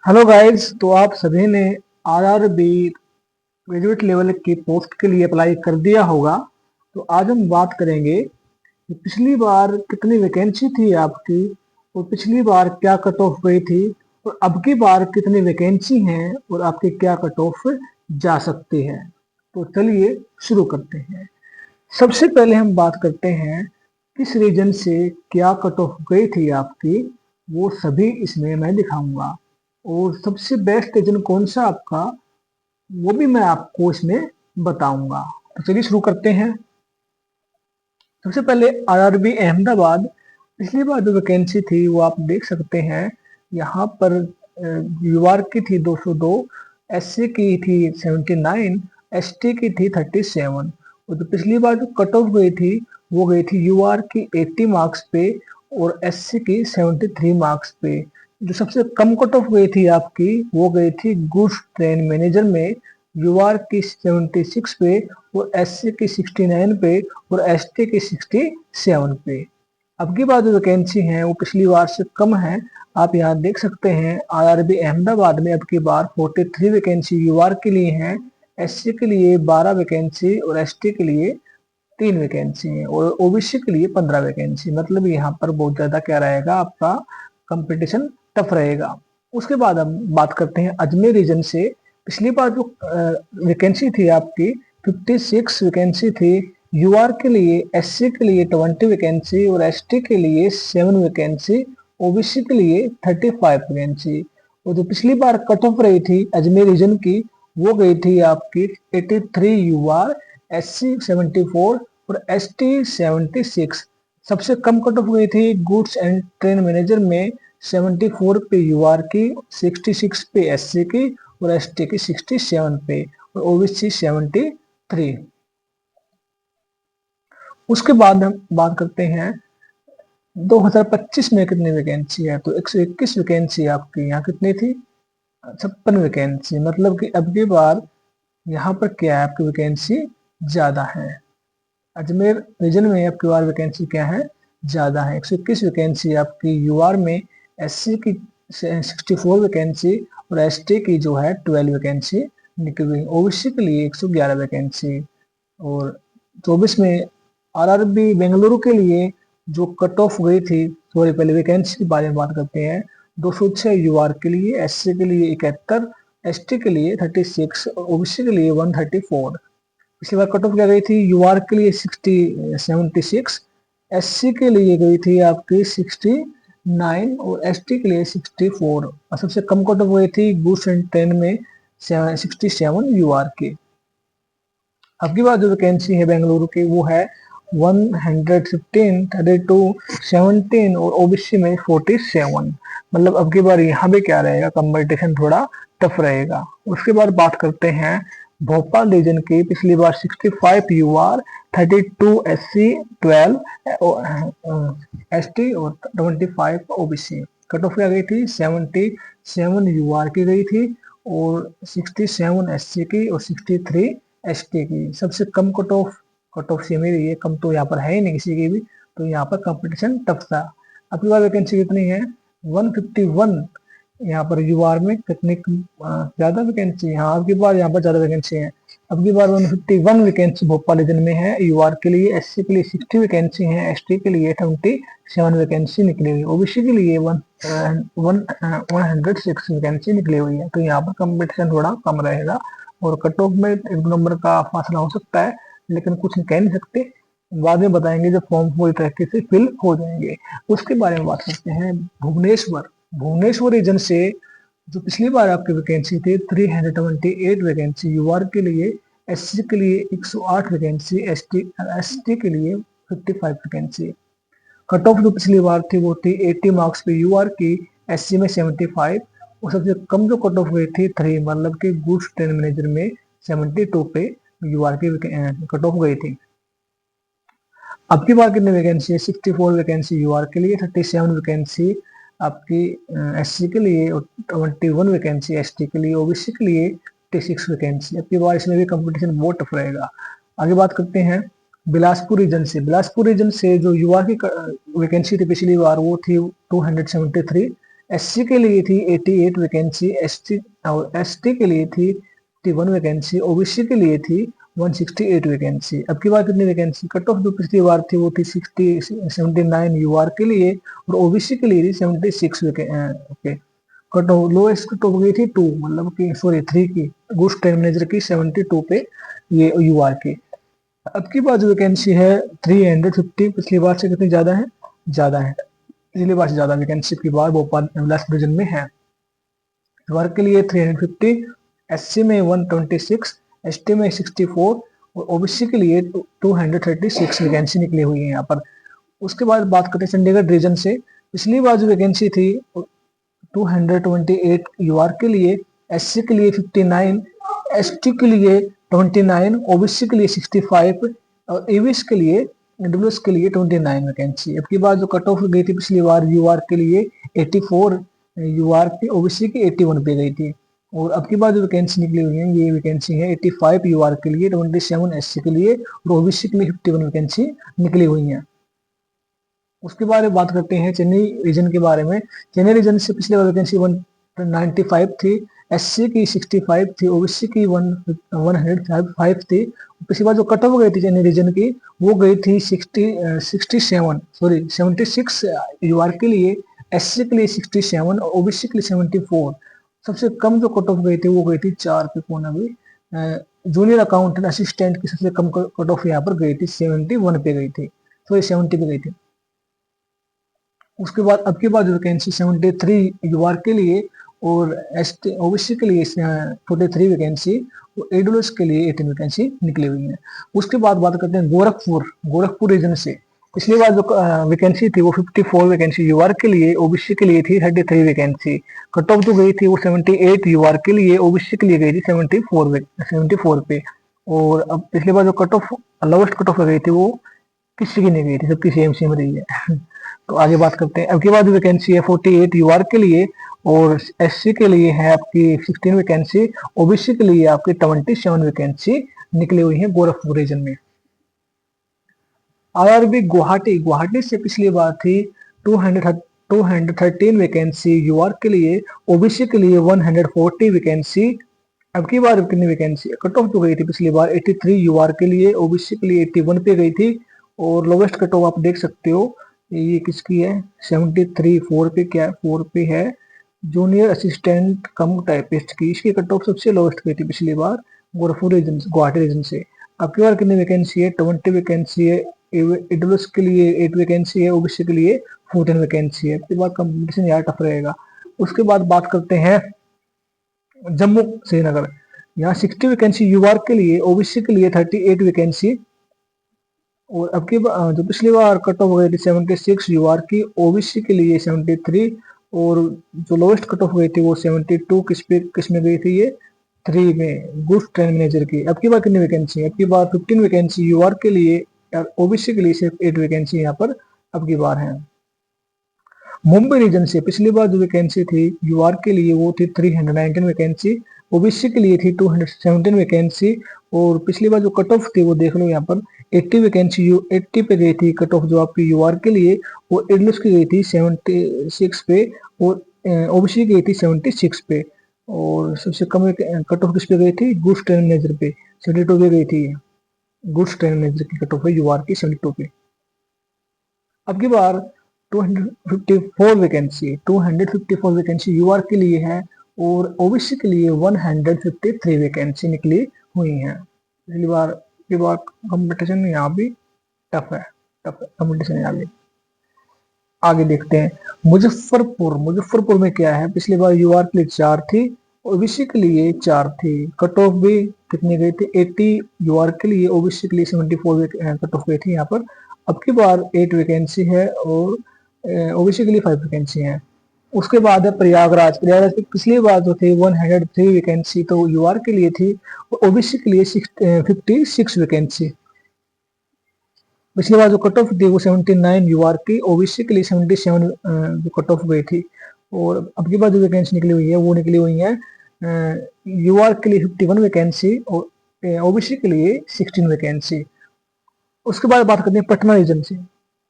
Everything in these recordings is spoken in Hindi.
Hello guys. तो आप सभी ने आरआरबी ग्रेजुएट लेवल की पोस्ट के लिए अप्लाई कर दिया होगा। तो आज हम बात करेंगे कि पिछली बार कितनी वैकेंसी थी आपकी, और पिछली बार क्या कट ऑफ गई थी, और अब की बार कितनी वैकेंसी हैं और आपकी क्या कट ऑफ जा सकती है। तो चलिए शुरू करते हैं। सबसे पहले हम बात करते हैं किस रीजन से क्या कट ऑफ गई थी आपकी, वो सभी इसमें मैं दिखाऊंगा। और सबसे बेस्ट रीजन कौन सा आपका, वो भी मैं आपको इसमें बताऊंगा। तो चलिए शुरू करते हैं। सबसे पहले आरआरबी अहमदाबाद, पिछली बार जो वैकेंसी थी वो आप देख सकते हैं। यहाँ पर यूआर की थी 202, एससी की थी 79, एसटी की थी 37। और जो पिछली बार जो कट ऑफ गई थी वो गई थी यूआर की 80 मार्क्स पे और एससी की 73 मार्क्स पे। जो सबसे कम कट ऑफ गई थी आपकी वो गई थी गुड्स ट्रेन मैनेजर में, यूआर की 76 पे और एससी की 69 पे और एसटी की 67 पे। अब की बार जो वैकेंसी है वो पिछली बार से कम है। आप यहाँ देख सकते हैं आरआरबी अहमदाबाद में अब की बार 43 वैकेंसी यूआर के लिए हैं, एससी के लिए 12 वैकेंसी और एसटी के लिए 3 वैकेंसी है और ओबीसी के लिए 15 वैकेंसी। मतलब यहाँ पर बहुत ज्यादा क्या रहेगा, आपका कंपटीशन टफ रहेगा। उसके बाद हम बात करते हैं अजमेर रीजन से। पिछली बार जो वैकेंसी थी आपकी 56 वैकेंसी थी यूआर के लिए, एससी के लिए 20 वैकेंसी और एसटी के लिए 7 वैकेंसी, ओबीसी के लिए 35 वैकेंसी। और जो पिछली बार कट ऑफ रही थी अजमेर रीजन की वो गई थी आपकी 83 यूआर, एससी 74 और एसटी 76। सबसे कम कट ऑफ गई थी गुड्स एंड ट्रेन मैनेजर में 74 पे यूआर की, 66 पे एससी की और एसटी की 67 पे और ओबीसी 73। उसके बाद हम बात करते हैं 2025 में कितनी वैकेंसी है। तो 121 वैकेंसी आपकी यहाँ कितनी थी, 56 वैकेंसी। मतलब कि अब की बार यहाँ पर क्या है, आपकी वैकेंसी ज्यादा है। अजमेर रीजन में आपकी बार वैकेंसी क्या है, ज्यादा है। 121 वैकेंसी आपकी यूआर में, एससी की 64 वैकेंसी और एसटी की जो है 12 वैकेंसी निकली हुई। ओबीसी के लिए 111 वैकेंसी। और 24 में आरआरबी बेंगलुरु के लिए जो कट ऑफ गई थी, सॉरी पहले वैकेंसी के बारे में बात करते हैं। 206 यूआर के लिए, एससी के लिए 71, एसटी के लिए 36 और ओबीसी के लिए 134। पिछली बार कट ऑफ क्या गई थी, यूआर के लिए 76, एससी के लिए गई थी आपकी 69 और एसटी के लिए 64। और सबसे कम कट ऑफ गई थी गुड्स एंड ट्रेन में 67 यूआर की। अब की बार जो वैकेंसी है बेंगलुरु की वो है 115, 32, 17 और ओबीसी में 47। मतलब अब की बार यहाँ भी क्या रहेगा, कंपटीशन थोड़ा टफ रहेगा। उसके बाद बात करते हैं भोपाल रीजन की। पिछली बार 65 यूआर, 32 एससी, 12 एसटी और 25 ओबीसी। कट ऑफ क्या गई थी, 77 यूआर की गई थी और 67 एससी की और 63 एसटी की। सबसे कम कट ऑफ सी मेरी ये कम तो यहाँ पर है ही नहीं किसी की भी, तो यहाँ पर कंपटीशन टफ था। अब की बार वैकेंसी कितनी है, 151। यहाँ पर यूआर में कितनी ज्यादा वैकेंसी, हाँ अब की बार यहाँ पर ज्यादा वैकेंसी है। अब की बार 151 वैकेंसी भोपाल रीजन में है यूआर के लिए, एससी के लिए 60 वैकेंसी है, एसटी के लिए 27 वैकेंसी निकली हुई, ओबीसी के लिए 106 वैकेंसी निकली हुई है। तो यहाँ पर कंपटीशन थोड़ा कम रहेगा और कट ऑफ में 1 नंबर का फासला हो सकता है, लेकिन कुछ कह नहीं सकते। बाद में बताएंगे जब फॉर्म पूरी तरीके से फिल हो जाएंगे। उसके बारे में बात करते हैं भुवनेश्वर। भुवनेश्वर रीजन से जो पिछली बार आपकी वैकेंसी थी 328 वैकेंसी यूआर के लिए, एससी के लिए 108 वैकेंसी, एसटी के लिए 55 वैकेंसी। कट ऑफ जो पिछली बार थी वो थी 80 मार्क्स पे यूआर की, एससी में 75 और सबसे कम जो कट ऑफ हुई थी 3, मतलब कि गुड्स ट्रेन मैनेजर में 72 पे यूआर की कट ऑफ गई थी। अब की बार कितनी वैकेंसी है, 64 वैकेंसी यूआर के लिए, 37 वैकेंसी आपकी एससी के लिए और 21 वैकेंसी एसटी के लिए, ओबीसी के लिए 86 वैकेंसी। अब की बार इसमें भी कंपटीशन बहुत टफ रहेगा। आगे बात करते हैं बिलासपुर रीजन से। बिलासपुर रीजन से जो यूआर की वैकेंसी थी पिछली बार वो थी 273, एससी के लिए थी 88 वैकेंसी, एसटी और एसटी के लिए थी 51 वैकेंसी, ओबीसी के लिए थी 168 वैकेंसी। अब की बार कितनी वैकेंसी, कट ऑफ जो पिछली बार थी वो थी 79 यूआर के लिए और ओबीसी के लिए थी 76 okay. Cut off lowest cut off गई थी 2 मतलब कि सॉरी 3 की, गुड्स ट्रेन मैनेजर की 72 पे ये यूआर की। अब की बार जो वैकेंसी है 350, पिछली बार से कितनी ज्यादा है, ज्यादा है, पिछली बार से ज्यादा वैकेंसी की बार भोपाल लास्ट रीजन में है। वर्ग के लिए 350, एससी में 126, एसटी में 64 और ओबीसी के लिए 236 वैकेंसी निकली हुई है यहाँ पर। उसके बाद बात करते हैं चंडीगढ़ रीजन से। पिछली बार जो वैकेंसी थी 228 यूआर के लिए, एससी के लिए 59, एसटी के लिए 29, ओबीसी के लिए 65 और एवीएस के लिए डब्ल्यूएस के लिए 29 वैकेंसी। अब की बार जो कट ऑफ गई थी पिछली बार यूआर के लिए 84 यूआर की, ओबीसी की 81 पे गई थी। और अब की बार जो वैकेंसी निकली हुई है ये वैकेंसी है 85 यूआर के लिए, 27 एससी के लिए और ओबीसी के लिए 51 वैकेंसी निकली हुई है। उसके बारे में बात करते हैं चेन्नई रीजन के बारे में। चेन्नई रीजन से पिछले बार वैकेंसी 195 थी, एससी की 65 थी, ओबीसी की 105 थी। पिछली बार जो कट ऑफ गई थी चेन्नई रीजन की वो गई थी 76 यूआर के लिए, एससी के लिए 67 और ओबीसी के लिए 74। सबसे कम जो कट ऑफ गई थी वो गई थी 4 पे कोना भी, जूनियर अकाउंटेंट असिस्टेंट की सबसे कम कट ऑफ यहाँ पर गई थी 71 पे गई थी, सॉरी 70 पे गई थी। उसके बाद अब की बार जो वैकेंसी 73 यूआर के लिए और एसटी ओबीसी के लिए 43 वैकेंसी और एडब्ल्यूएस के लिए 18 वैकेंसी निकली हुई है। उसके बाद बात करते हैं गोरखपुर रीजन से। पिछली बार जो वैकेंसी थी वो 54 वैकेंसी यूआर के लिए, ओबीसी के लिए थी 33 वैकेंसी। कट ऑफ जो गई थी वो 78 यूआर के लिए, ओबीसी के लिए गई थी 74 पे। और अब पिछली बार जो cut off lowest cut off गई थी वो किसी की नहीं गई थी, सबकी सेम सेम रही है। तो आगे बात करते हैं। अब की बाद वैकेंसी है 48 यूआर के लिए और एससी के लिए है आपकी 16 वैकेंसी, ओबीसी के लिए आपकी 27 वैकेंसी निकली हुई है गोरखपुर रीजन में। आरआरबी गुवाहाटी से पिछली बार थी 213 वैकेंसी यूआर के लिए, ओबीसी के लिए 140 वैकेंसी। अब की बार कितनी वैकेंसी, कट ऑफ जो गई थी पिछली बार 83 यूआर के लिए, ओबीसी के लिए 81 पे गई थी और लोवेस्ट कट ऑफ आप देख सकते हो ये किसकी है 73, 4 पे क्या 4 पे है, जूनियर असिस्टेंट कम टाइपिस्ट की, इसकी कट ऑफ सबसे लोवेस्ट गई थी पिछली बार गोरखपुर रीजन गुवाहाटी रीजन से। अब की बार कितनी वैकेंसी है 20 वैकेंसी है, एडब्ल्यूएस के लिए 8 वैकेंसी है, ओबीसी के लिए 14 वैकेंसी है। इसके बाद कंपटीशन यार टफ रहेगा। उसके बाद बात करते हैं जम्मू श्रीनगर। यहाँ 60 वैकेंसी यूआर के लिए, ओबीसी के लिए 38 वैकेंसी और अब की जो पिछली बार कट ऑफ गई थी 76 यूआर की, ओबीसी के लिए 73 और जो लोवेस्ट कट ऑफ गई थी वो 72 किस में गई थी ये 3 में, गुड्स ट्रेन मैनेजर की। अब की बार कितनी वैकेंसी है, अब की बार 15 वैकेंसी यूआर के लिए, ओबीसी के लिए सिर्फ 8 वैकेंसी यहाँ पर अब की बार है। मुंबई रीजन से पिछली बार जो वैकेंसी थी यूआर के लिए वो थी 319 वैकेंसी, ओबीसी के लिए थी 217 वैकेंसी और पिछली बार जो कट ऑफ थी वो देख लो यहाँ पर 80 वैकेंसी 80 पे गई थी कट ऑफ जो आपकी यूआर के लिए, वो एडल्स की गई थी 76 पे और ओबीसी की गई थी 76 पे और सबसे कम कट ऑफ किस पे गई थी गुड्स ट्रेन मैनेजर पे 72 पे गई थी, गुड्स ट्रेन मैनेजर की कट ऑफ है यूआर की 72 पे। अब की बार 254 वैकेंसी यूआर के लिए है और ओबीसी के लिए 153 वैकेंसी निकली हुई है। पिछली बार की बार कंपटीशन यहाँ भी टफ है कंपटीशन यहाँ भी। आगे देखते हैं मुजफ्फरपुर में क्या है, पिछली बार यूआर के लिए 4 थी, ओबीसी के लिए 4 थी, कट ऑफ भी कितनी गई थी 80 यूआर के लिए, ओबीसी के लिए 74 कट ऑफ गई थी यहाँ पर। अब की बार 8 वैकेंसी है और ओबीसी के लिए 5 वैकेंसी है। उसके बाद है प्रयागराज की पिछली बार जो थी 103 वैकेंसी तो यूआर के लिए थी और ओबीसी के लिए 56 वैकेंसी। पिछली बार जो कट ऑफ थी वो 79 यूआर की, ओबीसी के लिए 77 जो कट ऑफ गई थी और अब की बार जो वैकेंसी निकली हुई है वो निकली हुई है यूआर के लिए 51 वैकेंसी और ओबीसी के लिए 16 वैकेंसी। उसके बाद बात करते हैं पटना रीजन से।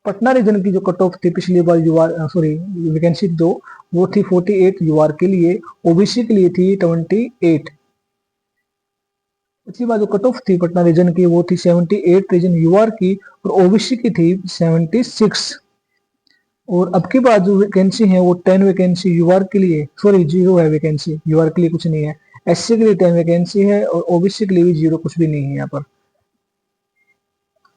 पटना रीजन की जो कट ऑफ थी पिछली बार यूआर वैकेंसी दो वो थी 48 यूआर के लिए, ओबीसी के लिए थी 28। पिछली बार जो कट ऑफ थी पटना रीजन की वो थी 78 रीजन यूआर की, और ओबीसी की थी 76। और अब की बार जो वैकेंसी है वो 10 वैकेंसी यूआर के लिए, सॉरी 0 है वैकेंसी, यूआर के लिए कुछ नहीं है। एससी के लिए 10 वैकेंसी है और ओबीसी के लिए भी 0, कुछ भी नहीं है यहाँ पर।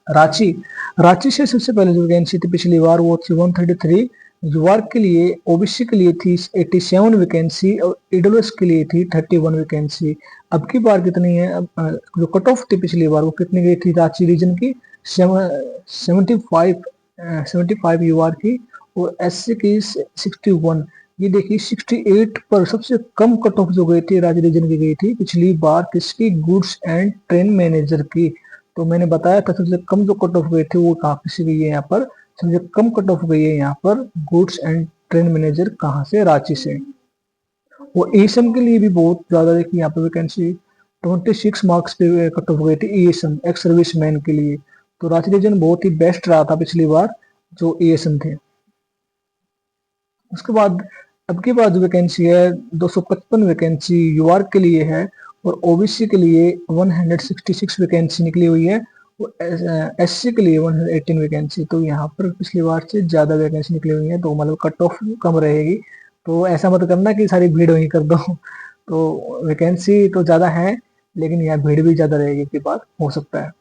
रांची, रांची से सबसे पहले जो वैकेंसी थी पिछली बार वो थी 133 यूआर के लिए, ओबीसी के लिए थी 87 वैकेंसी और ईडब्ल्यूएस के लिए थी 31 वैकेंसी। अब की बार कितनी है, जो कट ऑफ थी पिछली बार वो कितनी गई थी रांची रीजन की, 75 यूआर की, और एससी की 61। ये देखिए 68 पर सबसे कम कट ऑफ जो गई थी राज्य रीजन की गई थी पिछली बार किसकी, गुड्स एंड ट्रेन मैनेजर की। तो मैंने बताया था सबसे कम जो कट ऑफ गई थी वो कहाँ से गई है, यहाँ पर सबसे कम कट ऑफ गई है यहाँ पर गुड्स एंड ट्रेन मैनेजर, कहाँ से, रांची से। वो एसएम के लिए भी बहुत ज्यादा देखिए यहाँ पर वैकेंसी 26 मार्क्स पे कट ऑफ गई थी एएसएम एक्स सर्विस मैन के लिए। तो रांची रीजन बहुत ही बेस्ट रहा था पिछली बार जो एएसएम थे। उसके बाद अब की बार जो वैकेंसी है 255 वैकेंसी यूआर के लिए है, और ओबीसी के लिए 166 वैकेंसी निकली हुई है, और एससी के लिए 118 वैकेंसी। तो यहाँ पर पिछली बार से ज्यादा वैकेंसी निकली हुई है, तो मतलब कट ऑफ कम रहेगी। तो ऐसा मत करना कि सारी भीड़ वहीं कर दो। तो वैकेंसी तो ज्यादा है लेकिन यहाँ भीड़ भी ज्यादा रहेगी की बात हो सकता है।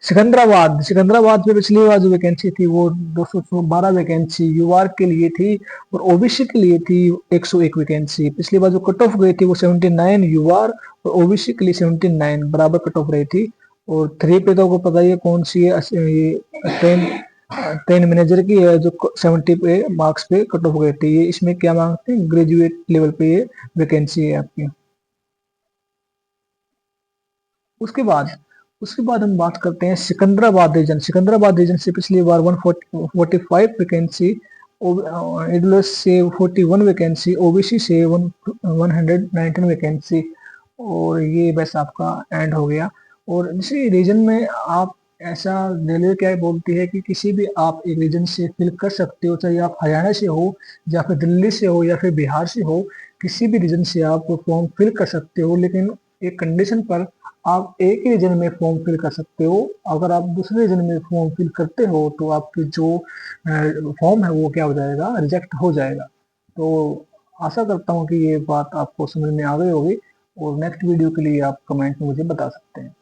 सिकंदराबाद, सिकंदराबाद में पिछली बार जो वैकेंसी थी वो 212 वैकेंसी यूआर के लिए थी, और ओबीसी के लिए थी 101 वैकेंसी। पिछली बार जो कट ऑफ गई थी वो 79 यूआर और ओबीसी के लिए 79 बराबर कट ऑफ रही थी। और 3 पे तो आपको पता ही है कौन सी है, ट्रेन ट्रेन मैनेजर की है जो 70 पे मार्क्स पे कट ऑफ गई थी। ये इसमें क्या मांगते हैं, ग्रेजुएट लेवल पे ये वैकेंसी है आपकी। उसके बाद उसके बाद हम बात करते हैं सिकंदराबाद रीजन। सिकंदराबाद रीजन से पिछली बार 145 वैकेंसी, ईडब्ल्यूएस से 41 वैकेंसी, ओबीसी से 119 वैकेंसी, और ये बस आपका एंड हो गया। और इसी रीजन में आप ऐसा रेलवे क्या बोलती है कि किसी भी आप एक रीजन से फिल कर सकते हो, चाहे आप हरियाणा से हो या फिर दिल्ली से हो या फिर बिहार से हो, किसी भी रीजन से आप फॉर्म फिल कर सकते हो, लेकिन एक कंडीशन पर, आप एक ही रीजन में फॉर्म फिल कर सकते हो। अगर आप दूसरे रीजन में फॉर्म फिल करते हो तो आपकी जो फॉर्म है वो क्या हो जाएगा, रिजेक्ट हो जाएगा। तो आशा करता हूँ कि ये बात आपको समझ में आ गई होगी, और नेक्स्ट वीडियो के लिए आप कमेंट में मुझे बता सकते हैं।